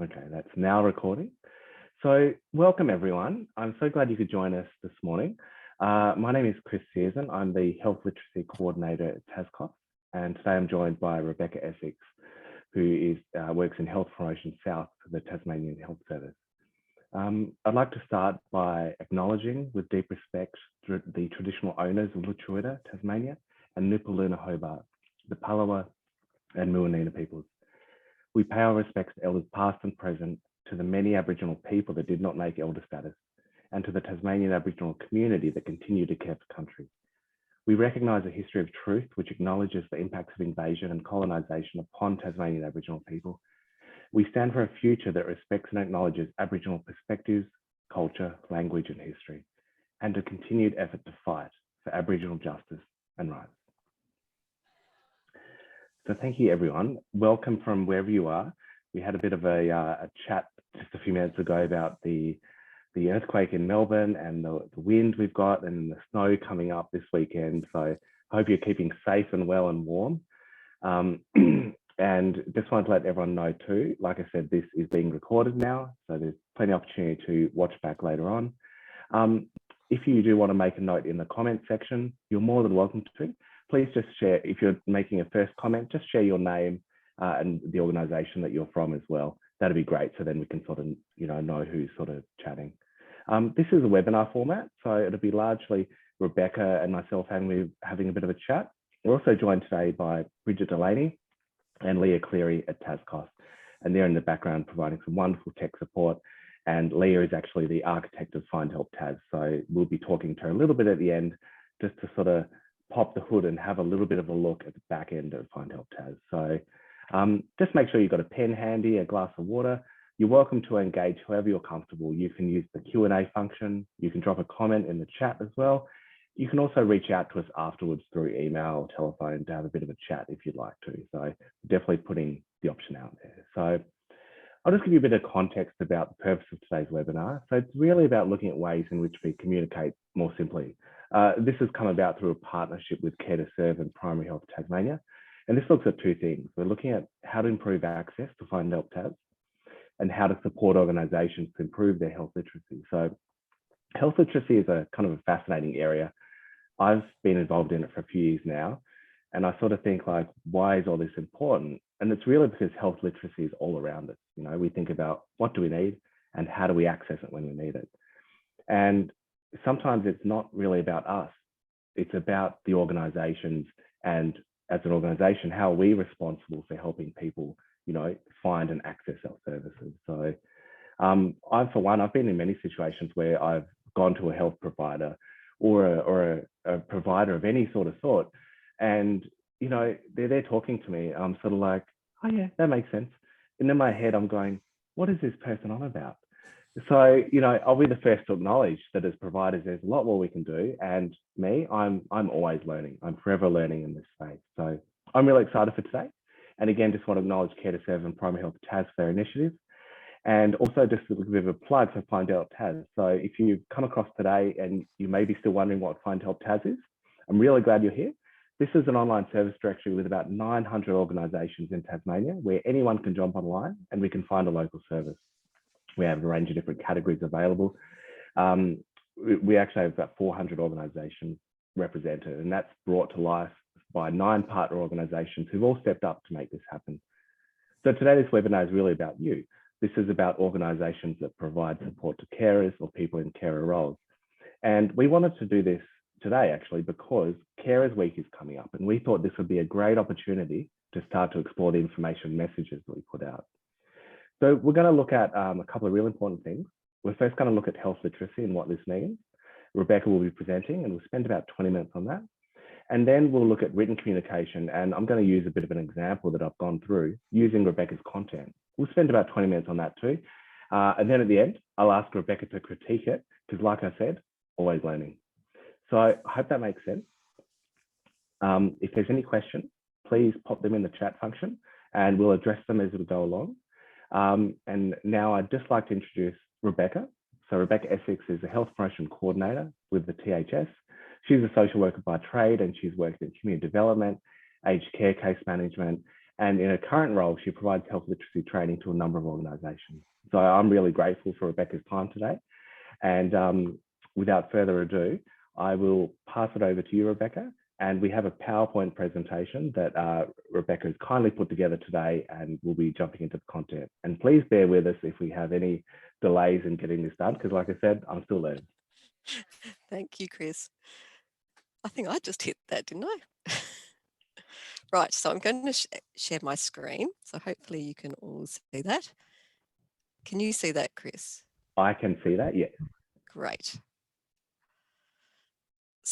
Okay, that's now recording. So welcome everyone. I'm so glad you could join us this morning. My name is Sierzant. I'm the Health Literacy Coordinator at TasCOSS, and today I'm joined by Rebecca Essex, who works in Health Promotion South for the Tasmanian Health Service. I'd like to start by acknowledging with deep respect the traditional owners of Lutruwita, Tasmania, and Nupaluna, Hobart, the Palawa and Muwinina peoples. We pay our respects to elders past and present, to the many Aboriginal people that did not make elder status, and to the Tasmanian Aboriginal community that continue to care for country. We recognise a history of truth which acknowledges the impacts of invasion and colonisation upon Tasmanian Aboriginal people. We stand for a future that respects and acknowledges Aboriginal perspectives, culture, language and history, and a continued effort to fight for Aboriginal justice and rights. So thank you everyone. Welcome from wherever you are. We had a bit of a chat just a few minutes ago about the earthquake in Melbourne and the wind we've got and the snow coming up this weekend. So I hope you're keeping safe and well and warm. And just wanted to let everyone know too, like I said, this is being recorded now, so there's plenty of opportunity to watch back later on. If you do want to make a note in the comment section, you're more than welcome to. Please just share, if you're making a first comment, just share your name and the organisation that you're from as well. That'd be great, so then we can sort of know who's sort of chatting. This is a webinar format, so it'll be largely Rebecca and myself having a bit of a chat. We're also joined today by Bridget Delaney and Leah Cleary at TasCOSS, and they're in the background providing some wonderful tech support. And Leah is actually the architect of FindHelpTAS, so we'll be talking to her a little bit at the end just to sort of pop the hood and have a little bit of a look at the back end of FindHelpTAS. So just make sure you've got a pen handy, a glass of water. You're welcome to engage however you're comfortable. You can use the Q&A function. You can drop a comment in the chat as well. You can also reach out to us afterwards through email or telephone to have a bit of a chat if you'd like to. So definitely putting the option out there. So I'll just give you a bit of context about the purpose of today's webinar. So it's really about looking at ways in which we communicate more simply. This has come about through a partnership with Care to Serve and Primary Health Tasmania. And this looks at two things. We're looking at how to improve access to FindHelpTAS and how to support organisations to improve their health literacy. So health literacy is a kind of a fascinating area. I've been involved in it for a few years now, and I sort of think like, why is all this important? And it's really because health literacy is all around us. We think about what do we need and how do we access it when we need it. And sometimes it's not really about us. It's about the organisations, and as an organisation, how are we responsible for helping people, find and access our services. So I've been in many situations where I've gone to a health provider or a provider of any sort, and they're there talking to me. I'm sort of like, oh yeah, that makes sense. And in my head, I'm going, what is this person on about? So, I'll be the first to acknowledge that as providers, there's a lot more we can do. And I'm always learning. I'm forever learning in this space. So I'm really excited for today. And again, just want to acknowledge Care to Serve and Primary Health TAS for their initiative. And also just a bit of a plug for FindHelpTAS. So if you've come across today and you may be still wondering what FindHelpTAS is, I'm really glad you're here. This is an online service directory with about 900 organisations in Tasmania where anyone can jump online and we can find a local service. We have a range of different categories available. We actually have about 400 organisations represented, and that's brought to life by 9 partner organisations who've all stepped up to make this happen. So today, this webinar is really about you. This is about organisations that provide support to carers or people in carer roles. And we wanted to do this today, actually, because Carers Week is coming up, and we thought this would be a great opportunity to start to explore the information messages that we put out. So we're going to look at a couple of really important things. We're first going to look at health literacy and what this means. Rebecca will be presenting, and we'll spend about 20 minutes on that. And then we'll look at written communication, and I'm going to use a bit of an example that I've gone through using Rebecca's content. We'll spend about 20 minutes on that too. And then at the end, I'll ask Rebecca to critique it, because like I said, always learning. So I hope that makes sense. If there's any questions, please pop them in the chat function, and we'll address them as we go along. And now I'd just like to introduce Rebecca. So Rebecca Essex is a health promotion coordinator with the THS. She's a social worker by trade, and she's worked in community development, aged care case management, And in her current role, she provides health literacy training to a number of organisations. So I'm really grateful for Rebecca's time today. And without further ado, I will pass it over to you, Rebecca. And we have a PowerPoint presentation that Rebecca has kindly put together today, and we'll be jumping into the content. And please bear with us if we have any delays in getting this done, because like I said, I'm still learning. Thank you, Chris. I think I just hit that, didn't I? Right, so I'm going to share my screen. So hopefully you can all see that. Can you see that, Chris? I can see that, yes. Great.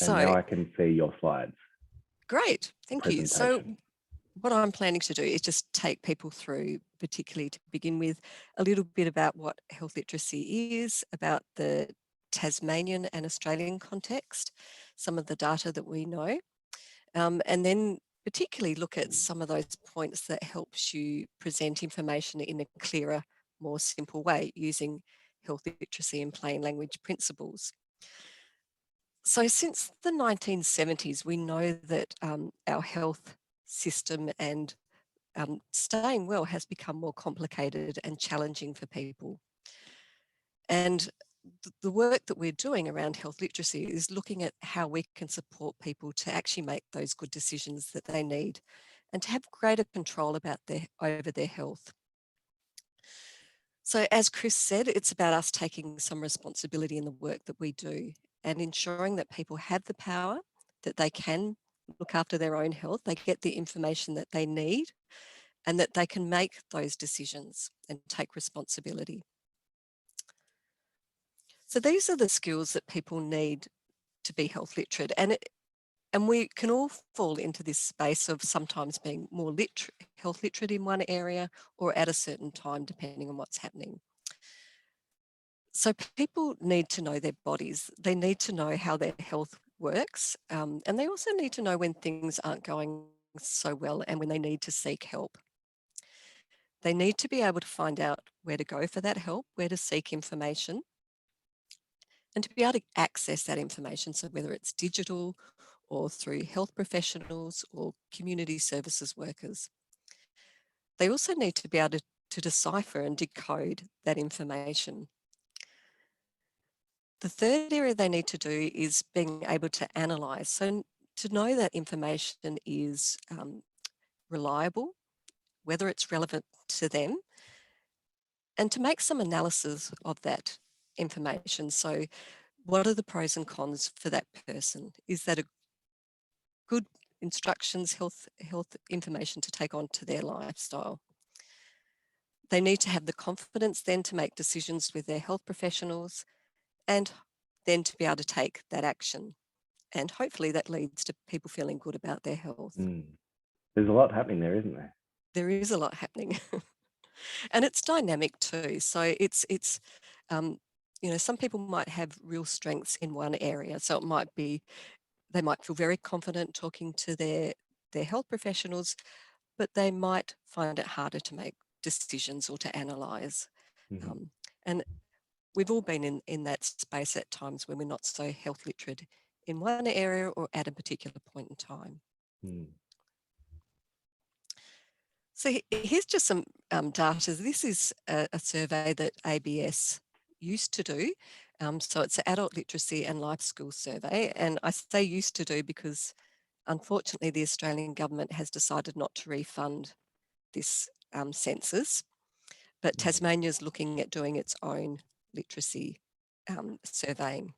And now I can see your slides. Great, thank you. So what I'm planning to do is just take people through, particularly to begin with, a little bit about what health literacy is, about the Tasmanian and Australian context, some of the data that we know, and then particularly look at some of those points that helps you present information in a clearer, more simple way using health literacy and plain language principles. So since the 1970s, we know that our health system and staying well has become more complicated and challenging for people. And the work that we're doing around health literacy is looking at how we can support people to actually make those good decisions that they need and to have greater control over their health. So as Chris said, it's about us taking some responsibility in the work that we do and ensuring that people have the power, that they can look after their own health, they get the information that they need, and that they can make those decisions and take responsibility. So these are the skills that people need to be health literate. And we can all fall into this space of sometimes being more health literate in one area or at a certain time, depending on what's happening. So people need to know their bodies. They need to know how their health works. And they also need to know when things aren't going so well and when they need to seek help. They need to be able to find out where to go for that help, where to seek information, and to be able to access that information. So whether it's digital or through health professionals or community services workers. They also need to be able to decipher and decode that information. The third area they need to do is being able to analyse. So to know that information is reliable, whether it's relevant to them, and to make some analysis of that information. So what are the pros and cons for that person? Is that a good instructions, health information to take on to their lifestyle? They need to have the confidence then to make decisions with their health professionals and then to be able to take that action. And hopefully that leads to people feeling good about their health. There's a lot happening there, isn't there? There is a lot happening. And it's dynamic too. So it's you know, some people might have real strengths in one area. So it might be, they might feel very confident talking to their health professionals, but they might find it harder to make decisions or to analyse. And we've all been in that space at times when we're not so health literate in one area or at a particular point in time. So here's just some data. This is a survey that ABS used to do. So it's an adult literacy and life skills survey. And I say used to do because unfortunately the Australian government has decided not to refund this census, but Tasmania is looking at doing its own literacy surveying.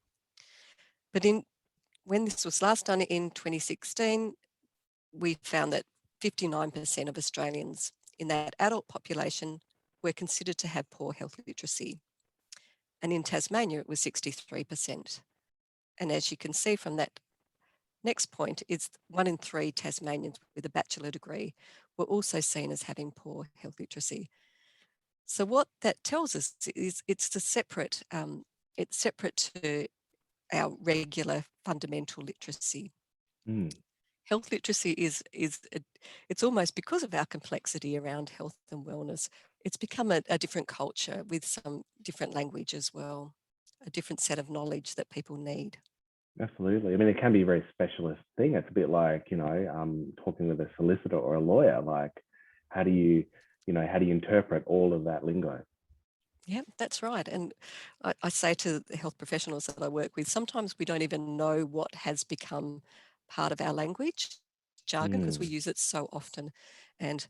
But when this was last done in 2016, we found that 59% of Australians in that adult population were considered to have poor health literacy. And in Tasmania, it was 63%. And as you can see from that next point, it's 1 in 3 Tasmanians with a bachelor degree were also seen as having poor health literacy. So what that tells us is it's separate to our regular fundamental literacy. Health literacy it's almost because of our complexity around health and wellness, it's become a different culture with some different language as well, a different set of knowledge that people need. Absolutely. I mean, it can be a very specialist thing. It's a bit like, you know, talking with a solicitor or a lawyer. Like, How do you interpret all of that lingo? Yeah, that's right. And I say to the health professionals that I work with, sometimes we don't even know what has become part of our language jargon because we use it so often. And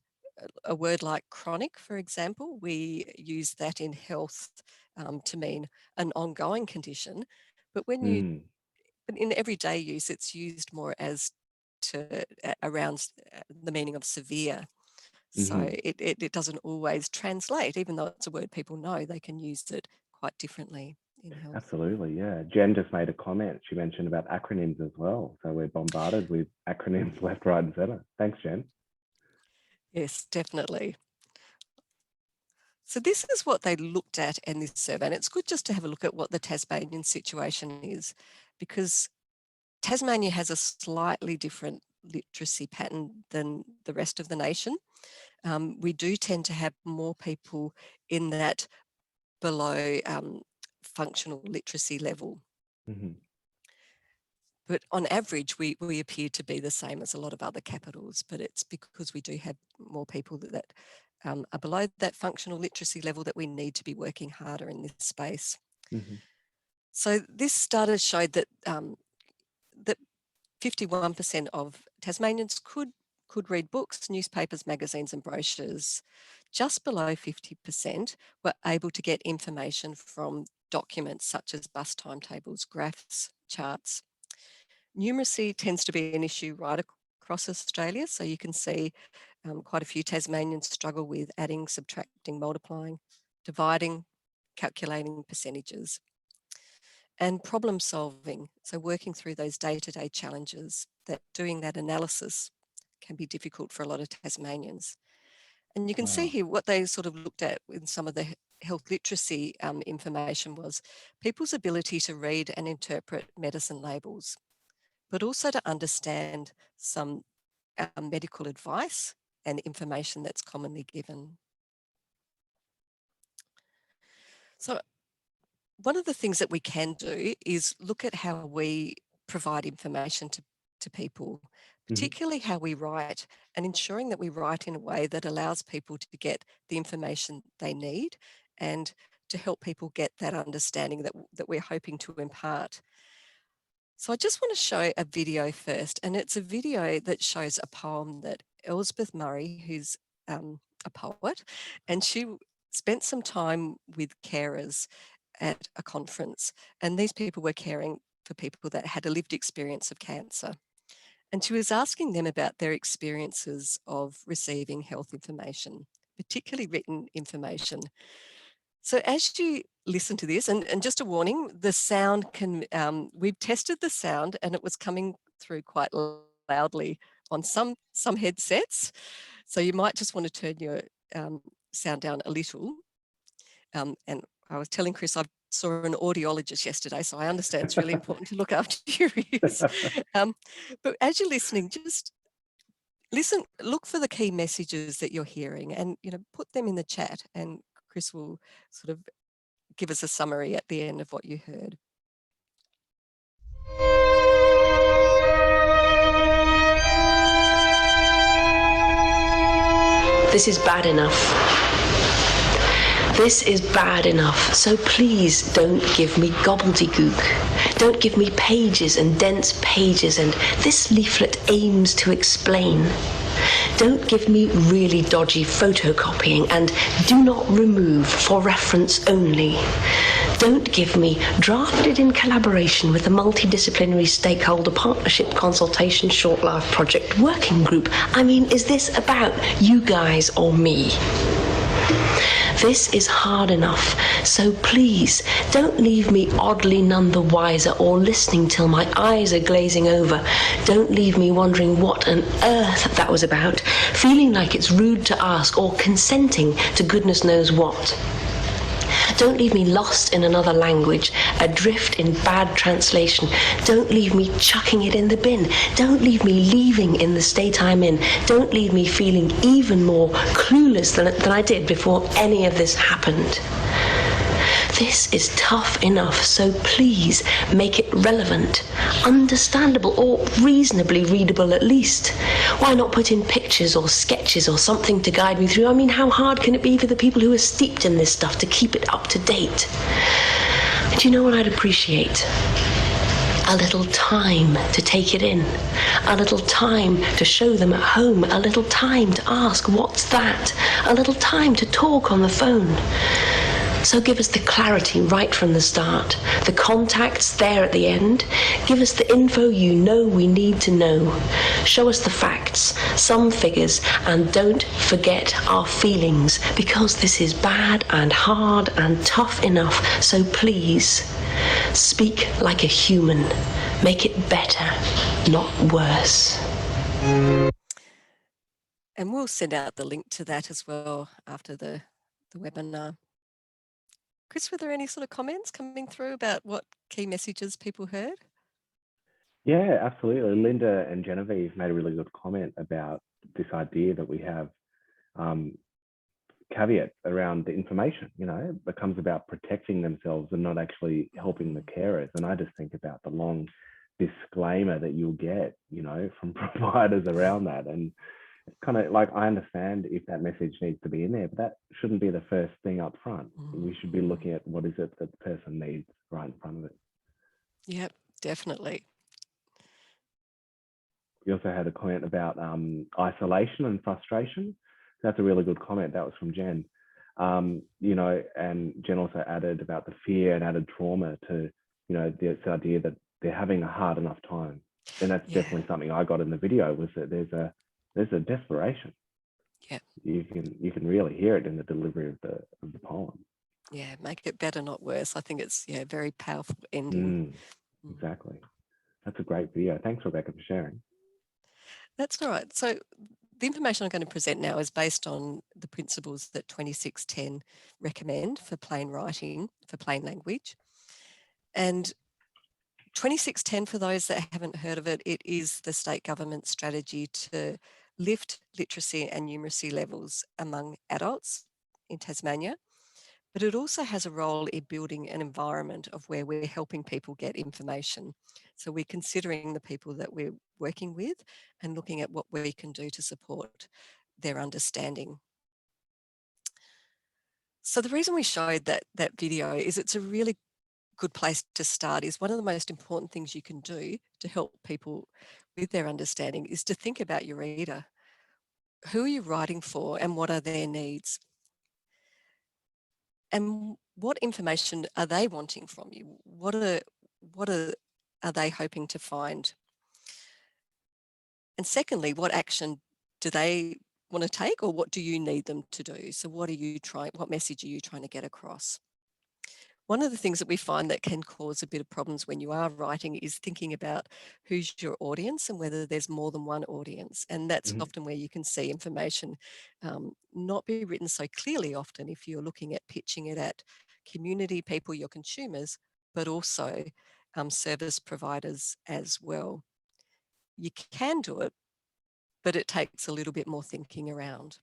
a word like chronic, for example, we use that in health to mean an ongoing condition. But but in everyday use, it's used more as to around the meaning of severe. So it doesn't always translate, even though it's a word people know, they can use it quite differently in health. Absolutely, yeah. Jen just made a comment. She mentioned about acronyms as well. So we're bombarded with acronyms left, right, and centre. Thanks, Jen. Yes, definitely. So this is what they looked at in this survey, and it's good just to have a look at what the Tasmanian situation is, because Tasmania has a slightly different literacy pattern than the rest of the nation. We do tend to have more people in that below functional literacy level. But on average, we appear to be the same as a lot of other capitals, but it's because we do have more people that are below that functional literacy level that we need to be working harder in this space. So this data showed that that 51% of Tasmanians could read books, newspapers, magazines and brochures. Just below 50% were able to get information from documents such as bus timetables, graphs, charts. Numeracy tends to be an issue right across Australia. So you can see quite a few Tasmanians struggle with adding, subtracting, multiplying, dividing, calculating percentages. And problem solving, so working through those day-to-day challenges, that doing that analysis can be difficult for a lot of Tasmanians. And you can see here what they sort of looked at in some of the health literacy information was people's ability to read and interpret medicine labels, but also to understand some medical advice and information that's commonly given. So one of the things that we can do is look at how we provide information to people, particularly how we write, and ensuring that we write in a way that allows people to get the information they need and to help people get that understanding that we're hoping to impart. So I just want to show a video first, and it's a video that shows a poem that Elspeth Murray, who's a poet, and she spent some time with carers at a conference, and these people were caring for people that had a lived experience of cancer. And she was asking them about their experiences of receiving health information, particularly written information. So as you listen to this, and just a warning, the sound can, we've tested the sound and it was coming through quite loudly on some headsets. So you might just want to turn your sound down a little. And I was telling Chris, I saw an audiologist yesterday, so I understand it's really important to look after your ears. But as you're listening, just listen, look for the key messages that you're hearing and, put them in the chat, and Chris will sort of give us a summary at the end of what you heard. This is bad enough. This is bad enough, so please don't give me gobbledygook. Don't give me pages and dense pages and this leaflet aims to explain. Don't give me really dodgy photocopying and do not remove for reference only. Don't give me drafted in collaboration with the multidisciplinary stakeholder partnership consultation short life project working group. I mean, is this about you guys or me? This is hard enough, so please don't leave me oddly none the wiser or listening till my eyes are glazing over. Don't leave me wondering what on earth that was about, feeling like it's rude to ask or consenting to goodness knows what. Don't leave me lost in another language, adrift in bad translation. Don't leave me chucking it in the bin. Don't leave me leaving in the state I'm in. Don't leave me feeling even more clueless than I did before any of this happened. This is tough enough, so please make it relevant, understandable, or reasonably readable at least. Why not put in pictures or sketches or something to guide me through? I mean, how hard can it be for the people who are steeped in this stuff to keep it up to date? And you know what I'd appreciate? A little time to take it in, a little time to show them at home, a little time to ask, what's that? A little time to talk on the phone. So give us the clarity right from the start, the contacts there at the end. Give us the info you know we need to know. Show us the facts, some figures, and don't forget our feelings, because this is bad and hard and tough enough. So please, speak like a human. Make it better, not worse. And we'll send out the link to that as well after the webinar. Chris, were there any sort of comments coming through about what key messages people heard? Yeah, absolutely. Linda and Genevieve made a really good comment about this idea that we have caveat around the information, you know, it becomes about protecting themselves and not actually helping the carers. And I just think about the long disclaimer that you'll get, you know, from providers around that. And kind of like, I understand if that message needs to be in there, but that shouldn't be the first thing up front. We should be looking at what is it that the person needs right in front of it. Yep, definitely. We also had a comment about isolation and frustration. That's a really good comment. That was from Jen. You know, and Jen also added about the fear and added trauma to, you know, this idea that they're having a hard enough time. And that's definitely something I got in the video, was that there's a desperation. Yeah. You can really hear it in the delivery of the poem. Yeah, make it better, not worse. I think it's a very powerful ending. Exactly. That's a great video. Thanks, Rebecca, for sharing. That's all right. So the information I'm going to present now is based on the principles that 2610 recommend for plain writing, for plain language. And 2610, for those that haven't heard of it, it is the state government strategy to lift literacy and numeracy levels among adults in Tasmania. But it also has a role in building an environment of where we're helping people get information. So we're considering the people that we're working with and looking at what we can do to support their understanding. So the reason we showed that video is it's a really good place to start. Is one of the most important things you can do to help people with their understanding is to think about your reader. Who are you writing for and what are their needs? And what information are they wanting from you? What are they hoping to find? And secondly, what action do they want to take, or what do you need them to do? So what message are you trying to get across? One of the things that we find that can cause a bit of problems when you are writing is thinking about who's your audience and whether there's more than one audience. And that's often where you can see information not be written so clearly often if you're looking at pitching it at community people, your consumers, but also service providers as well. You can do it, but it takes a little bit more thinking around.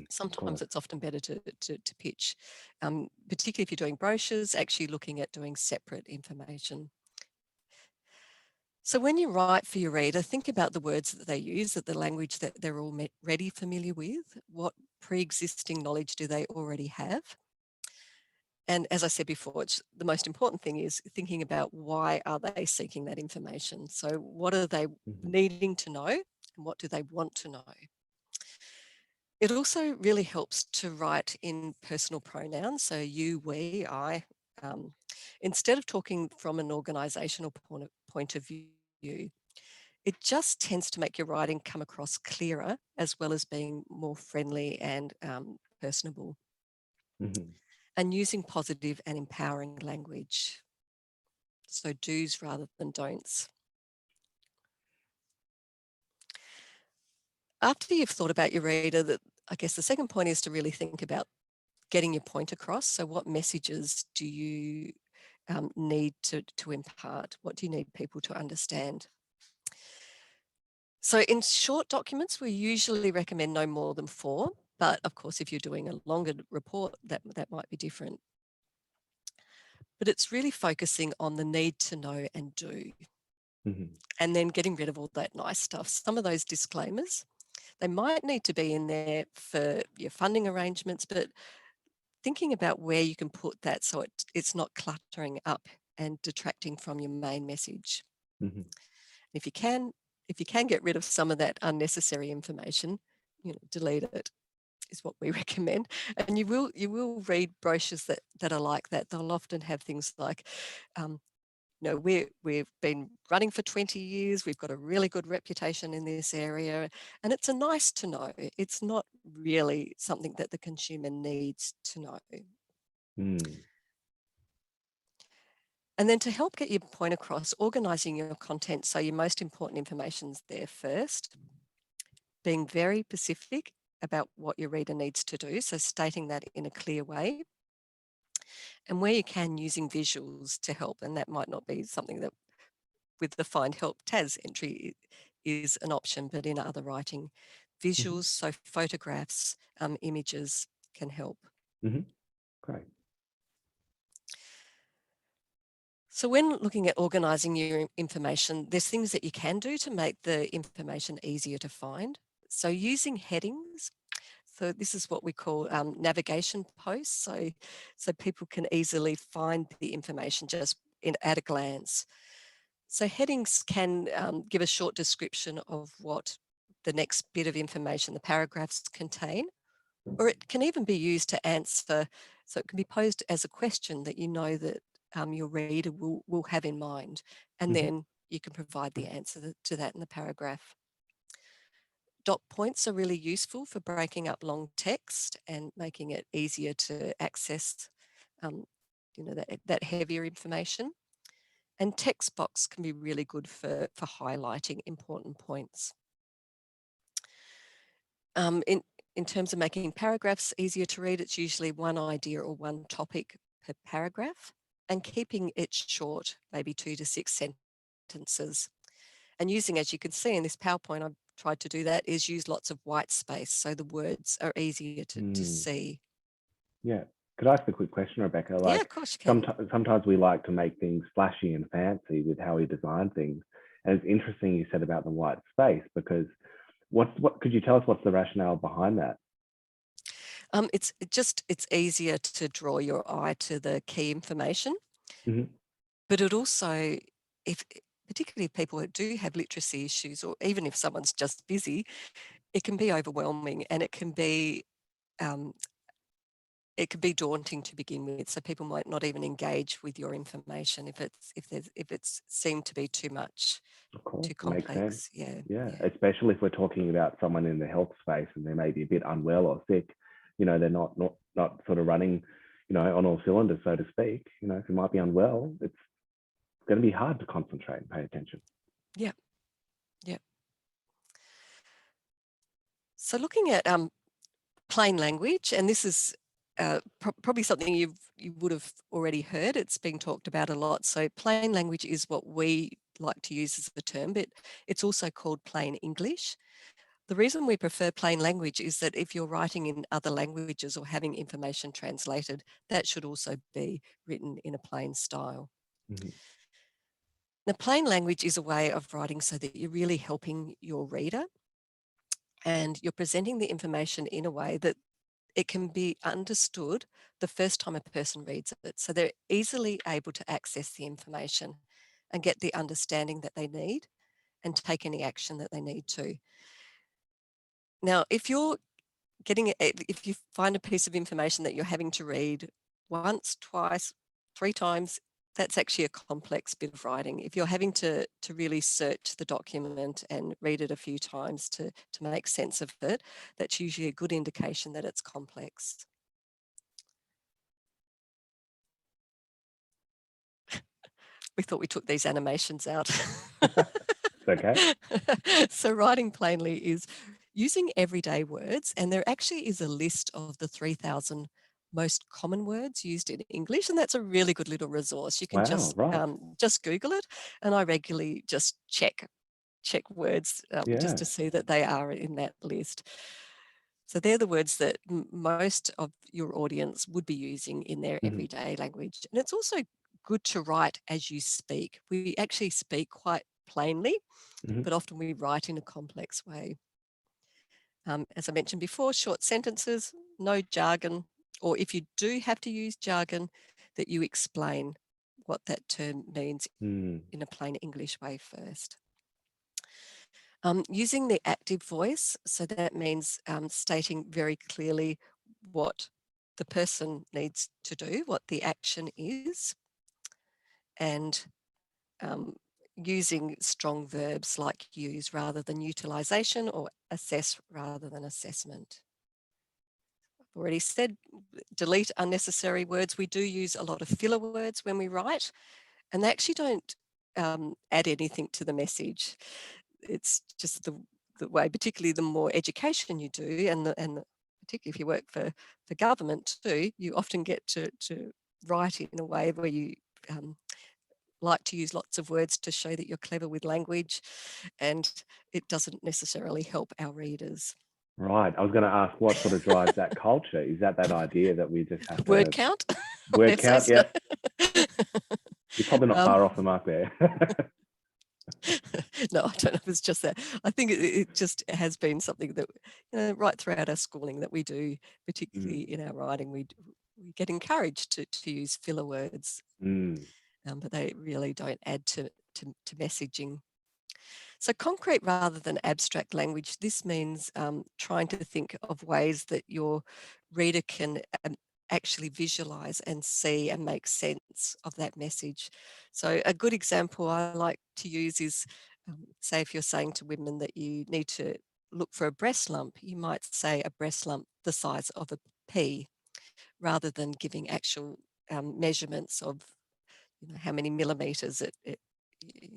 Sometimes it's often better to pitch, particularly if you're doing brochures, actually looking at doing separate information. So when you write for your reader, think about the words that they use, that the language that they're already familiar with. What pre-existing knowledge do they already have? And as I said before, the most important thing is thinking about why are they seeking that information? So what are they needing to know and what do they want to know? It also really helps to write in personal pronouns, so you, we, I. Instead of talking from an organisational point of view, it just tends to make your writing come across clearer, as well as being more friendly and personable. And using positive and empowering language. So do's rather than don'ts. After you've thought about your reader, I guess the second point is to really think about getting your point across. So what messages do you need to impart? What do you need people to understand? So in short documents, we usually recommend no more than 4, but of course, if you're doing a longer report, that might be different. but it's really focusing on the need to know and do, and then getting rid of all that nice stuff. Some of those disclaimers, they might need to be in there for your funding arrangements, but thinking about where you can put that so it's not cluttering up and detracting from your main message. If you can get rid of some of that unnecessary information, delete it is what we recommend. And you will read brochures that are like that. They'll often have things like, we've been running for 20 years. We've got a really good reputation in this area, and it's a nice to know. It's not really something that the consumer needs to know. And then to help get your point across, organising your content so your most important information's there first, being very specific about what your reader needs to do, so stating that in a clear way, and where you can, using visuals to help. And that might not be something that with the FindHelpTAS entry is an option, but in other writing, visuals, so photographs, images can help. Great. So when looking at organising your information, there's things that you can do to make the information easier to find. So using headings. So this is what we call navigation posts. So people can easily find the information just at a glance. So headings can give a short description of what the next bit of information the paragraphs contain, or it can even be used to answer. So it can be posed as a question that you know that your reader will have in mind, and then you can provide the answer to that in the paragraph. Dot points are really useful for breaking up long text and making it easier to access that heavier information. And text box can be really good for highlighting important points. In terms of making paragraphs easier to read, it's usually one idea or one topic per paragraph, and keeping it short, maybe 2 to 6 sentences. And using, as you can see in this PowerPoint, I've tried to do that, is use lots of white space so the words are easier to see. Yeah. Could I ask a quick question, Rebecca? Like, yeah, of course you can. Sometimes we like to make things flashy and fancy with how we design things. And it's interesting you said about the white space, because what could you tell us what's the rationale behind that? It's easier to draw your eye to the key information, but it also, particularly if people do have literacy issues, or even if someone's just busy, it can be overwhelming, and it can be daunting to begin with. So people might not even engage with your information if it's seemed to be too much. Of course, too complex. Makes sense. Yeah. Especially if we're talking about someone in the health space and they may be a bit unwell or sick, they're not sort of running, on all cylinders, so to speak. If you might be unwell, it's going to be hard to concentrate and pay attention. Yeah. So looking at plain language, and this is probably something you would have already heard. It's being talked about a lot. So plain language is what we like to use as the term, but it's also called plain English. The reason we prefer plain language is that if you're writing in other languages or having information translated, that should also be written in a plain style. Now, plain language is a way of writing so that you're really helping your reader, and you're presenting the information in a way that it can be understood the first time a person reads it. So they're easily able to access the information and get the understanding that they need and take any action that they need to. Now, if you find a piece of information that you're having to read once, twice, 3 times, that's actually a complex bit of writing. If you're having to really search the document and read it a few times to make sense of it, that's usually a good indication that it's complex. We thought we took these animations out. It's okay. So writing plainly is using everyday words, and there actually is a list of the 3,000 most common words used in English, and that's a really good little resource. You can just Google it, and I regularly just check words just to see that they are in that list. So they're the words that most of your audience would be using in their everyday language. And it's also good to write as you speak. We actually speak quite plainly, but often we write in a complex way. As I mentioned before, short sentences, no jargon, or if you do have to use jargon, that you explain what that term means in a plain English way first. Using the active voice, so that means stating very clearly what the person needs to do, what the action is, and using strong verbs like use rather than utilization, or assess rather than assessment. I've already said delete unnecessary words. We do use a lot of filler words when we write, and they actually don't add anything to the message. It's just the way, particularly the more education you do, and particularly if you work for government too, you often get to write in a way where you like to use lots of words to show that you're clever with language, and it doesn't necessarily help our readers. Right. I was going to ask what sort of drives that culture. Is that idea that we just have to... Word count? Word count, yeah. You're probably not far off the mark there. No, I don't know if it's just that. I think it just has been something that, right throughout our schooling that we do, particularly in our writing, we get encouraged to use filler words, but they really don't add to messaging. So concrete rather than abstract language, this means trying to think of ways that your reader can actually visualize and see and make sense of that message. So a good example I like to use is, say if you're saying to women that you need to look for a breast lump, you might say a breast lump the size of a pea, rather than giving actual measurements of how many millimeters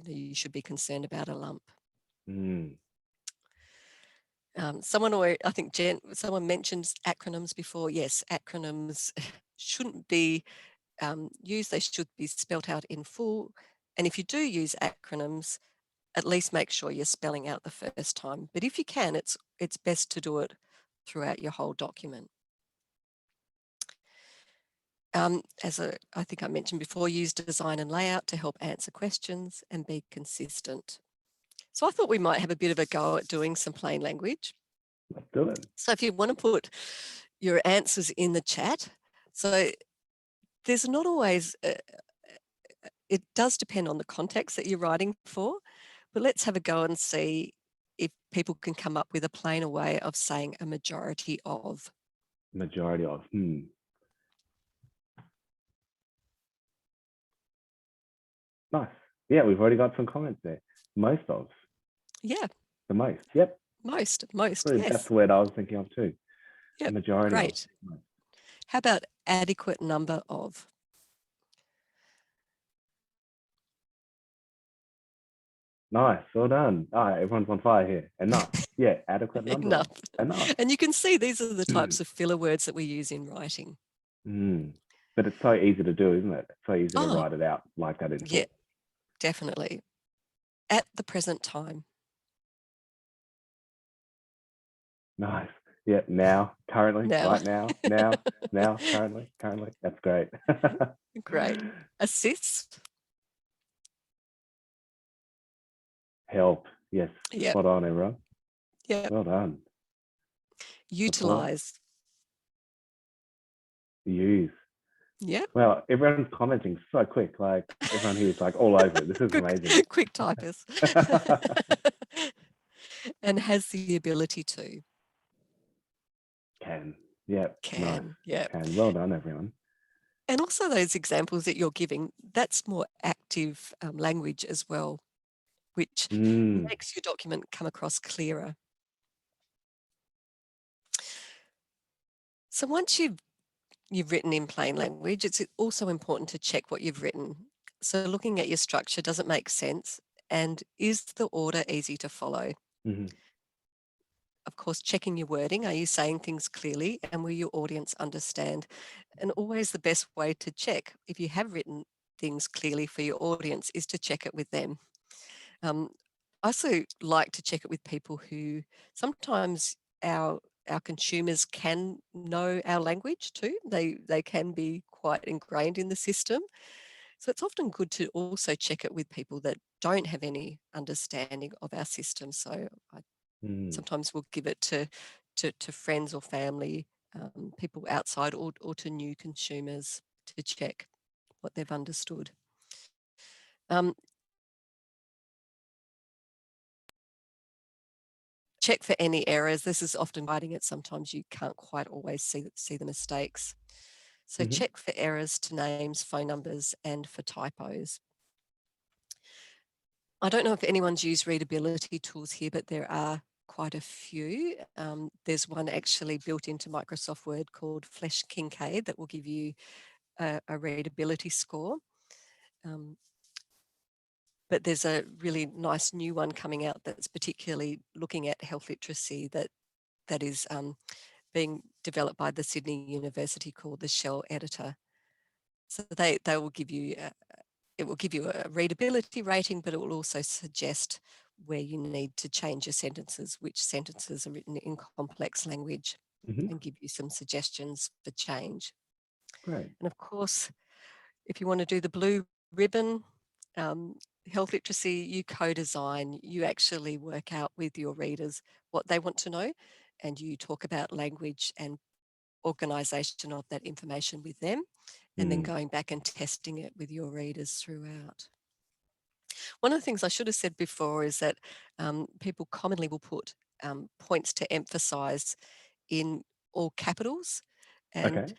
you should be concerned about a lump. Someone mentioned acronyms before. Yes, acronyms shouldn't be used. They should be spelt out in full. And if you do use acronyms, at least make sure you're spelling out the first time. But if you can, it's best to do it throughout your whole document. I think I mentioned before, use design and layout to help answer questions and be consistent. So I thought we might have a bit of a go at doing some plain language. Let's do it. So if you want to put your answers in the chat, so there's not always, it does depend on the context that you're writing for, but let's have a go and see if people can come up with a plainer way of saying a majority of. Majority of, Nice. Yeah, we've already got some comments there. Most of. Yeah. The most, yep. Most, Yes. yes. That's the word I was thinking of too. Yep. Majority Great. of. How about adequate number of? Nice, well done. All right, everyone's on fire here. Enough. Yeah, adequate number. Enough. Enough. And you can see these are the types of filler words that we use in writing. But it's so easy to do, isn't it? It's so easy to write it out like that in full. Yeah, definitely. At the present time. Nice. Yeah, now, currently, Now. right now, currently. That's great. Great. Assist. Help. Yes. Yep. Spot on, everyone. Yeah. Well done. Utilize. Use. Yeah. Well, everyone's commenting so quick. Like everyone here is like all over it. This is amazing. Quick typist. And has the ability to. Can. Yeah. Can. Nice. Yeah. Can. Well done, everyone. And also those examples that you're giving, that's more active language as well, which makes your document come across clearer. So once you've written in plain language, it's also important to check what you've written. So looking at your structure, does it make sense? And is the order easy to follow? Of course, checking your wording. Are you saying things clearly? And will your audience understand? And always the best way to check if you have written things clearly for your audience is to check it with them. I also like to check it with people who sometimes our consumers can know our language too. They can be quite ingrained in the system. So it's often good to also check it with people that don't have any understanding of our system. So I sometimes will give it to friends or family, people outside, or to new consumers to check what they've understood. Check for any errors. This is often writing it. Sometimes you can't quite always see the mistakes. So check for errors to names, phone numbers, and for typos. I don't know if anyone's used readability tools here, but there are quite a few. There's one actually built into Microsoft Word called Flesh Kincaid that will give you a readability score. But there's a really nice new one coming out that's particularly looking at health literacy that is being developed by the Sydney University called the Shell Editor. So they will give you it will give you a readability rating, but it will also suggest where you need to change your sentences, which sentences are written in complex language, and give you some suggestions for change. Great. And of course, if you want to do the blue ribbon, health literacy, you co-design, you actually work out with your readers what they want to know, and you talk about language and organisation of that information with them, and then going back and testing it with your readers throughout. One of the things I should have said before is that people commonly will put points to emphasise in all capitals, and Okay.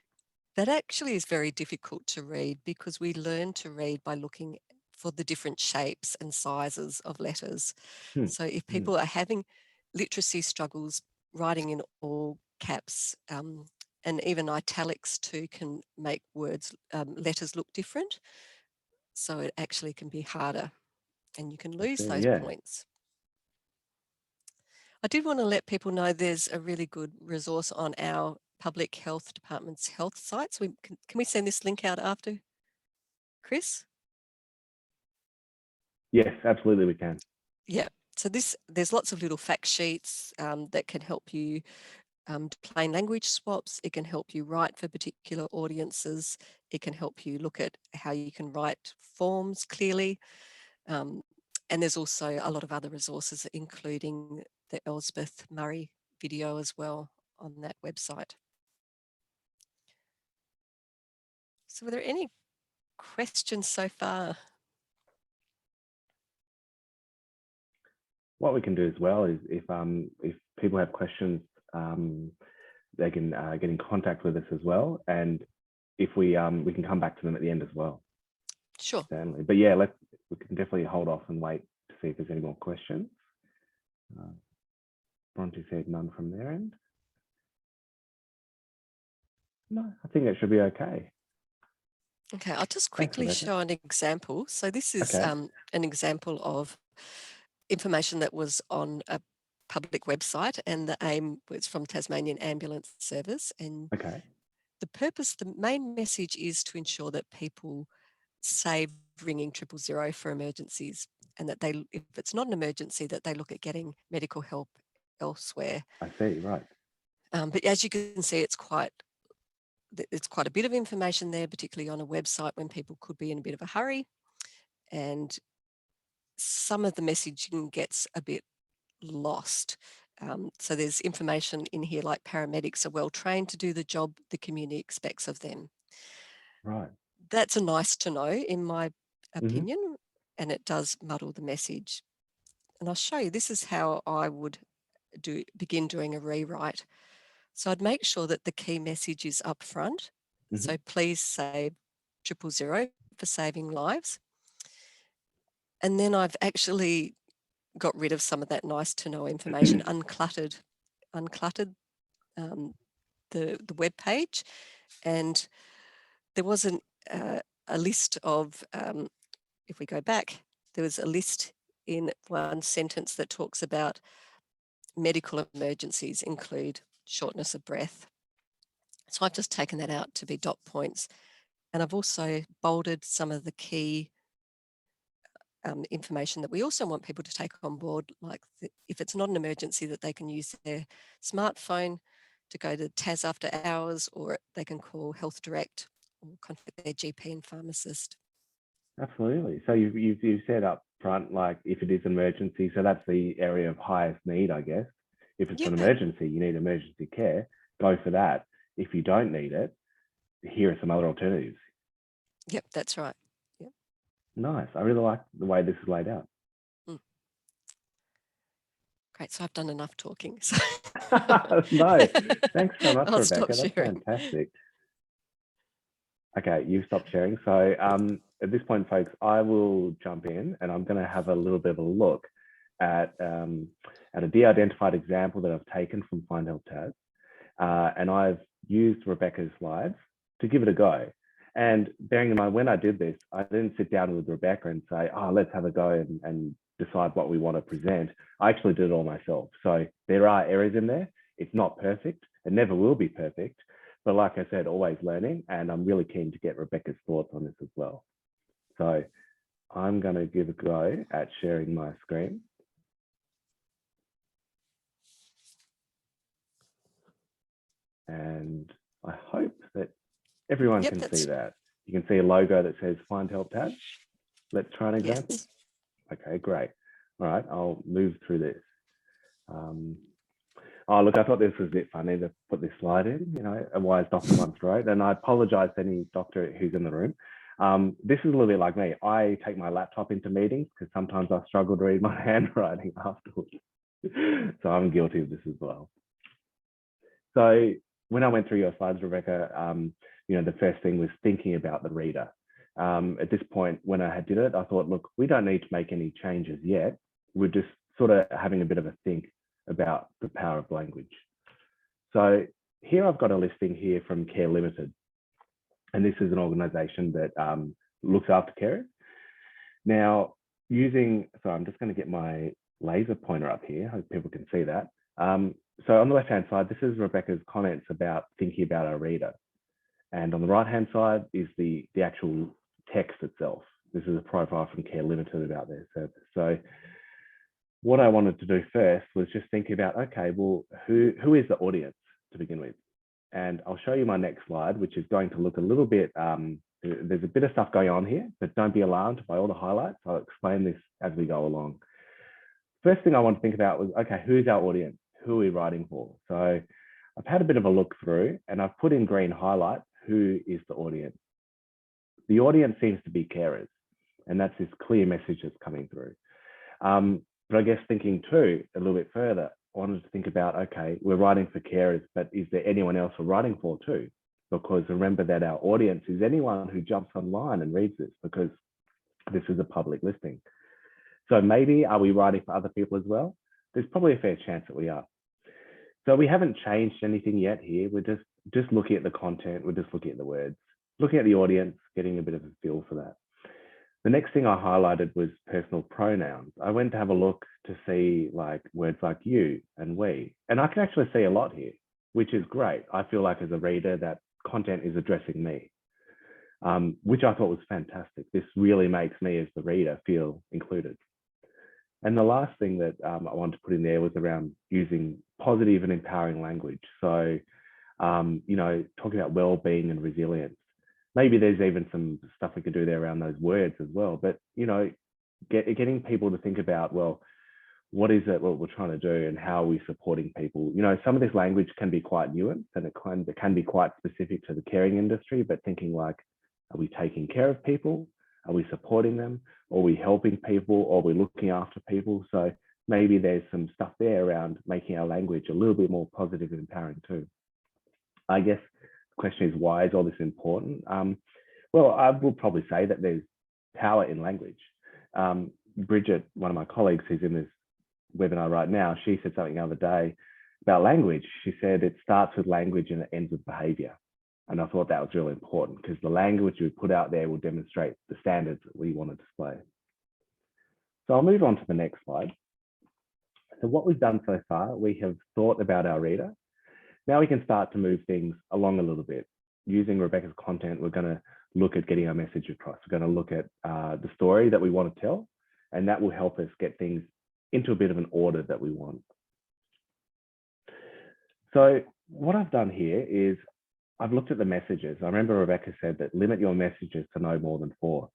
that actually is very difficult to read because we learn to read by looking for the different shapes and sizes of letters. So if people are having literacy struggles, writing in all caps and even italics too can make words, letters look different. So it actually can be harder and you can lose those Yeah. points. I did want to let people know there's a really good resource on our Public Health Department's health sites. Can we send this link out after, Chris? Yes, absolutely we can. Yeah. So there's lots of little fact sheets that can help you plain language swaps. It can help you write for particular audiences. It can help you look at how you can write forms clearly. And there's also a lot of other resources, including the Elspeth Murray video as well on that website. So were there any questions so far? What we can do as well is if people have questions, they can get in contact with us as well, and if we can come back to them at the end as well. Sure. Certainly. But yeah, we can definitely hold off and wait to see if there's any more questions. Bronte said none from their end. No, I think it should be okay. Okay, I'll just quickly show an example. So this is an example of information that was on a public website, and the aim was from Tasmanian Ambulance Service. And the main message is to ensure that people save ringing 000 for emergencies, and that if it's not an emergency, that they look at getting medical help elsewhere. I see, right. But as you can see, it's quite a bit of information there, particularly on a website when people could be in a bit of a hurry. And some of the messaging gets a bit lost. So there's information in here like paramedics are well trained to do the job the community expects of them. Right. That's a nice to know, in my opinion, and it does muddle the message. And I'll show you, this is how I would begin doing a rewrite. So I'd make sure that the key message is up front. So please save 000 for saving lives. And then I've actually got rid of some of that nice to know information, uncluttered the web page. And there wasn't a list of, if we go back, there was a list in one sentence that talks about medical emergencies include shortness of breath. So I've just taken that out to be dot points. And I've also bolded some of the key information that we also want people to take on board, like if it's not an emergency, that they can use their smartphone to go to TAS after hours, or they can call Health Direct or contact their GP and pharmacist. Absolutely. So you've said up front, like if it is an emergency, so that's the area of highest need, I guess. If it's an Yeah. emergency, you need emergency care, go for that. If you don't need it, here are some other alternatives. Yep, that's right. Yep. Nice. I really like the way this is laid out. Mm. Great. So I've done enough talking. So No, thanks so much, I'll Rebecca. stop That's sharing. fantastic. Okay, you've stopped sharing. So at this point, folks, I will jump in and I'm going to have a little bit of a look at a de-identified example that I've taken from FindHelpTAS. And I've used Rebecca's slides to give it a go. And bearing in mind, when I did this, I didn't sit down with Rebecca and say, oh, let's have a go and decide what we want to present. I actually did it all myself. So there are errors in there. It's not perfect. It never will be perfect. But like I said, always learning. And I'm really keen to get Rebecca's thoughts on this as well. So I'm going to give a go at sharing my screen. And I hope that everyone can see that. You can see a logo that says FindHelpTAS. Let's try an example. Yes. Okay, great. All right, I'll move through this. Oh, look, I thought this was a bit funny to put this slide in, you know, a wise doctor once wrote, and I apologize to any doctor who's in the room. This is a little bit like me. I take my laptop into meetings because sometimes I struggle to read my handwriting afterwards. So I'm guilty of this as well. So when I went through your slides, Rebecca, you know, the first thing was thinking about the reader. At this point, when I did it, I thought, look, we don't need to make any changes yet. We're just sort of having a bit of a think about the power of language. So here I've got a listing here from Care Limited. And this is an organisation that looks after carers. Now, so I'm just going to get my laser pointer up here. I hope people can see that. So on the left-hand side, this is Rebecca's comments about thinking about our reader. And on the right-hand side is the actual text itself. This is a profile from Care Limited about their service. So what I wanted to do first was just think about, okay, well, who is the audience to begin with? And I'll show you my next slide, which is going to look a little bit, there's a bit of stuff going on here, but don't be alarmed by all the highlights. I'll explain this as we go along. First thing I want to think about was, okay, who's our audience? Who are we writing for? So I've had a bit of a look through and I've put in green highlights, who is the audience? The audience seems to be carers, and that's this clear message that's coming through. But I guess thinking too, a little bit further, I wanted to think about, okay, we're writing for carers, but is there anyone else we're writing for too? Because remember that our audience is anyone who jumps online and reads this, because this is a public listing. So maybe, are we writing for other people as well? There's probably a fair chance that we are. So we haven't changed anything yet here. We're just looking at the content. We're just looking at the words, looking at the audience, getting a bit of a feel for that. The next thing I highlighted was personal pronouns. I went to have a look to see like words like you and we, and I can actually see a lot here, which is great. I feel like as a reader that content is addressing me, which I thought was fantastic. This really makes me as the reader feel included. And the last thing that I wanted to put in there was around using positive and empowering language. So, you know, talking about well-being and resilience. Maybe there's even some stuff we could do there around those words as well. But, you know, getting people to think about, well, what is it what we're trying to do and how are we supporting people? You know, some of this language can be quite nuanced and it can be quite specific to the caring industry, but thinking like, are we taking care of people? Are we supporting them? Are we helping people? Or are we looking after people? So maybe there's some stuff there around making our language a little bit more positive and empowering too. I guess the question is, why is all this important? Well, I will probably say that there's power in language. Bridget, one of my colleagues who's in this webinar right now, she said something the other day about language. She said it starts with language and it ends with behavior. And I thought that was really important because the language we put out there will demonstrate the standards that we want to display. So I'll move on to the next slide. So what we've done so far, we have thought about our reader. Now we can start to move things along a little bit. Using Rebecca's content, we're going to look at getting our message across. We're going to look at the story that we want to tell, and that will help us get things into a bit of an order that we want. So what I've done here is I've looked at the messages. I remember Rebecca said that limit your messages to no more than 4.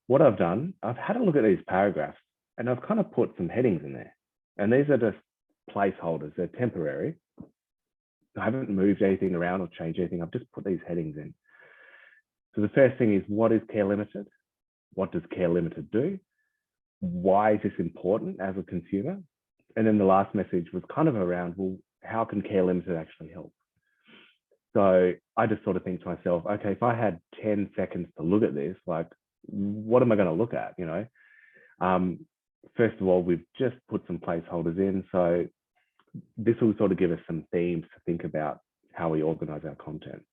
what I've done, I've had a look at these paragraphs and I've kind of put some headings in there. And these are just placeholders, they're temporary. I haven't moved anything around or changed anything. I've just put these headings in. So the first thing is, what is care limited? What does care limited do? Why is this important as a consumer? And then the last message was kind of around, well, how can care limited actually help? So I just sort of think to myself, okay, if I had 10 seconds to look at this, like, what am I going to look at? You know, first of all, we've just put some placeholders in. So this will sort of give us some themes to think about how we organize our content.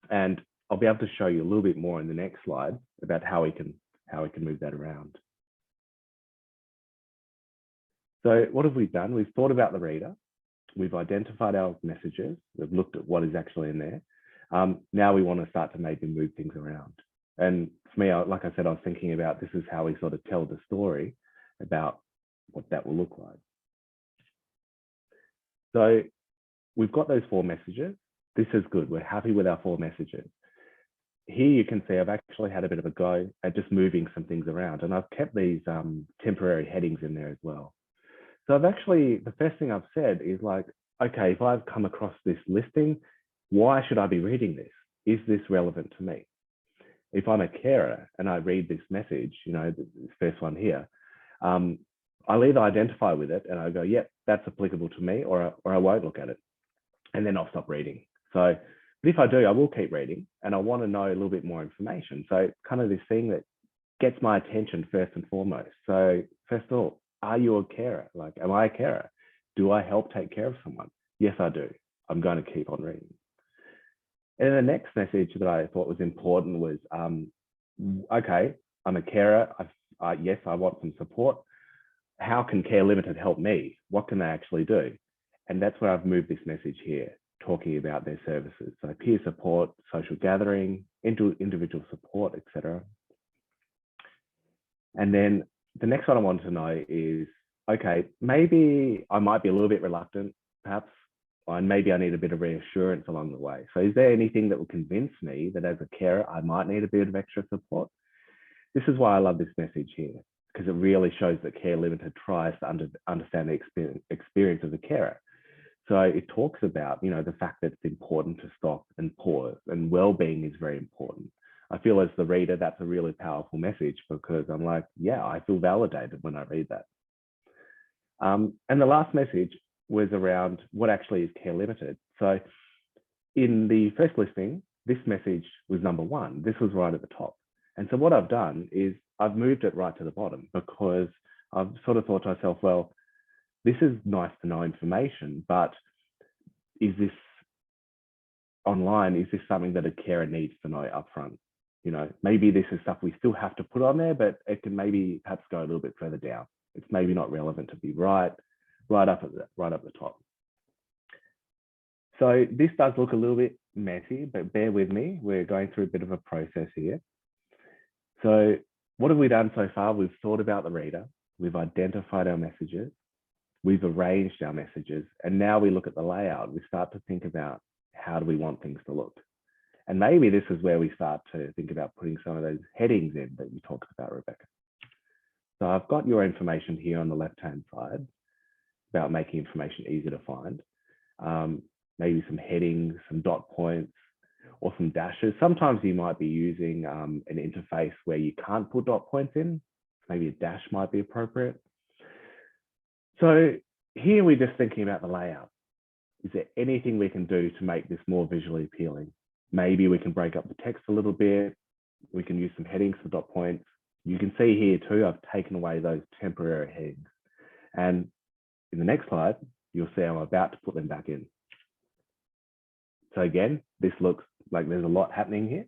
And I'll be able to show you a little bit more in the next slide about how we can move that around. So what have we done? We've thought about the reader. We've identified our messages. We've looked at what is actually in there. Now we want to start to maybe move things around. And for me, like I said, I was thinking about this is how we sort of tell the story about what that will look like. So we've got those 4 messages. This is good. We're happy with our 4 messages. Here you can see I've actually had a bit of a go at just moving some things around, and I've kept these temporary headings in there as well. So I've actually, the first thing I've said is like, okay, if I've come across this listing, why should I be reading this? Is this relevant to me? If I'm a carer and I read this message, you know, this first one here, I'll either identify with it and I go, yep, that's applicable to me, or I won't look at it. And then I'll stop reading. So, but if I do, I will keep reading and I want to know a little bit more information. So kind of this thing that gets my attention first and foremost. So first of all, are you a carer? Like, am I a carer? Do I help take care of someone? Yes, I do. I'm going to keep on reading. And then the next message that I thought was important was, okay, I'm a carer. Yes, I want some support. How can Care Limited help me? What can they actually do? And that's where I've moved this message here, talking about their services. So peer support, social gathering, individual support, etc. And then the next one I wanted to know is, okay, maybe I might be a little bit reluctant, perhaps, and maybe I need a bit of reassurance along the way. So is there anything that will convince me that as a carer, I might need a bit of extra support? This is why I love this message here, because it really shows that Care Limited tries to understand the experience of the carer. So it talks about, you know, the fact that it's important to stop and pause, and well-being is very important. I feel as the reader, that's a really powerful message, because I'm like, yeah, I feel validated when I read that. And the last message was around what actually is Care Limited. So in the first listing, this message was number 1. This was right at the top. And so what I've done is I've moved it right to the bottom, because I've sort of thought to myself, well, this is nice to know information, but is this online? Is this something that a carer needs to know upfront? You know, maybe this is stuff we still have to put on there, but it can maybe perhaps go a little bit further down. It's maybe not relevant to be right up the top. So this does look a little bit messy, but bear with me. We're going through a bit of a process here. So what have we done so far? We've thought about the reader. We've identified our messages. We've arranged our messages. And now we look at the layout. We start to think about, how do we want things to look? And maybe this is where we start to think about putting some of those headings in that you talked about, Rebecca. So I've got your information here on the left-hand side about making information easier to find. Maybe some headings, some dot points, or some dashes. Sometimes you might be using an interface where you can't put dot points in. Maybe a dash might be appropriate. So here we're just thinking about the layout. Is there anything we can do to make this more visually appealing? Maybe we can break up the text a little bit. We can use some headings for dot points. You can see here too, I've taken away those temporary headings. And in the next slide, you'll see I'm about to put them back in. So again, this looks like there's a lot happening here.